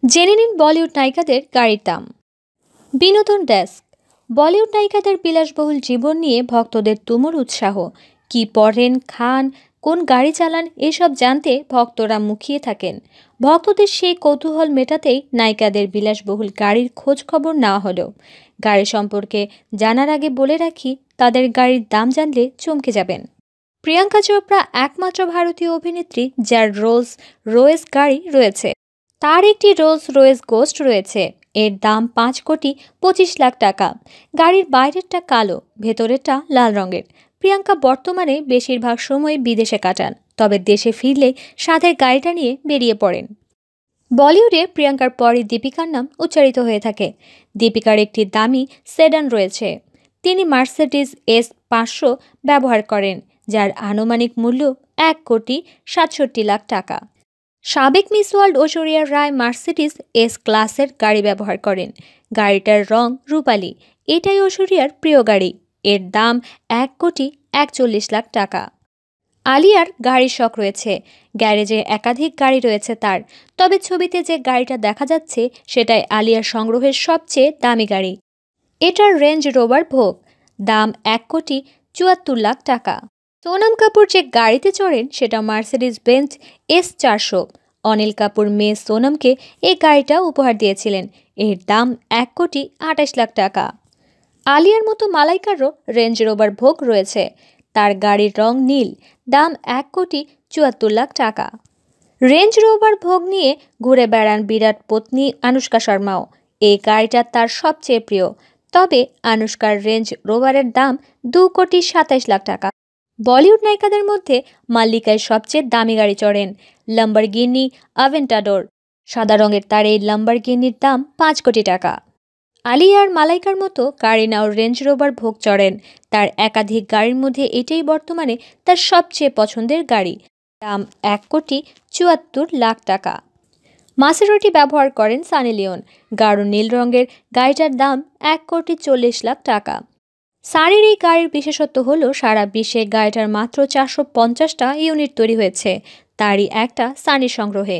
জেনে নিন বলিউড নায়িকাদের গাড়ির দাম। বিনোদন ডেস্ক। বলিউড নায়িকাদের বিলাসবহুল জীবন নিয়ে ভক্তদের তুমুল উৎসাহ। কি পড়েন, খান, কোন গাড়ি চালান, এসব জানতে ভক্তরা মুখিয়ে থাকেন। ভক্তদের সেই কৌতূহল মেটাতেই নায়িকাদের বিলাসবহুল গাড়ির খোঁজ খবর নেওয়া হলো। গাড়ি সম্পর্কে জানার আগে বলে রাখি, তাদের গাড়ির দাম জানলে চমকে যাবেন। প্রিয়াঙ্কা চোপড়া একমাত্র ভারতীয় অভিনেত্রী যার রোলস রয়েস গাড়ি রয়েছে। তার একটি রোলস রয়েস গোস্ট রয়েছে। এর দাম 5,25,00,000 টাকা। গাড়ির বাইরেরটা কালো, ভেতরেরটা লাল রঙের। প্রিয়াঙ্কা বর্তমানে বেশিরভাগ সময় বিদেশে কাটান, তবে দেশে ফিরলে সাথের গাড়িটা নিয়ে বেরিয়ে পড়েন। বলিউডে প্রিয়াঙ্কার পরই দীপিকার নাম উচ্চারিত হয়ে থাকে। দীপিকার একটি দামি সেডান রয়েছে। তিনি মার্সিডিজ S500 ব্যবহার করেন, যার আনুমানিক মূল্য 1,67,00,000 টাকা। সাবেক miss world Aishwarya Rai Mercedes S ক্লাসের গাড়ি ব্যবহার করেন। গাড়িটার রং রূপালী। এটাই ঐশ্বরিয়ার প্রিয় গাড়ি। এর দাম 1,41,00,000 টাকা। আলিয়ার গাড়ির শখ রয়েছে। গ্যারেজে একাধিক গাড়ি রয়েছে তার, তবে ছবিতে যে গাড়িটা দেখা যাচ্ছে সেটাই আলিয়ার সংগ্রহের সবচেয়ে দামি গাড়ি। এটার রেঞ্জ রোভার ভোগ। দাম 1,74,00,000 টাকা। সোনম কাপুর যে গাড়িতে চড়েন সেটা Mercedes Benz S400। Anil Kapoor মেয়ে সোনমকে এই গাড়িটা উপহার দিয়েছিলেন। এর দাম 1,28,00,000 টাকা। আলিয়ার মতো মালাইকারও রেঞ্জ রোভার ভোগ রয়েছে। তার গাড়ির রং নীল। দাম 1,74,00,000 টাকা। রেঞ্জ রোভার ভোগ নিয়ে ঘুরে বেড়ান বিরাট পত্নী আনুশকা শর্মাও। এই গাড়িটা তার সবচেয়ে প্রিয়। তবে আনুশকার রেঞ্জ রোভারের দাম 2,27,00,000 টাকা। বলিউড নায়িকাদের মধ্যে মাল্লিকায় সবচেয়ে দামি গাড়ি চড়েন, লাম্বরগিনি আভেন্টাডোর। সাদা রঙের তার এই লাম্বরগিনির দাম 5 কোটি টাকা। আলিয়া আর মালাইকার মতো কারিনাও রেঞ্জ রোভার ভোগ চড়েন। তার একাধিক গাড়ির মধ্যে এটাই বর্তমানে তার সবচেয়ে পছন্দের গাড়ি। দাম 1,74,00,000 টাকা। মাসেরাটি ব্যবহার করেন সানি লিওন। গাঢ় নীল রঙের গাড়িটার দাম 1,40,00,000 টাকা। সানির এই গাড়ির বিশেষত্ব হলো সারা বিশ্বে গাড়িটার মাত্র 450টা ইউনিট তৈরি হয়েছে। তারই একটা সানির সংগ্রহে।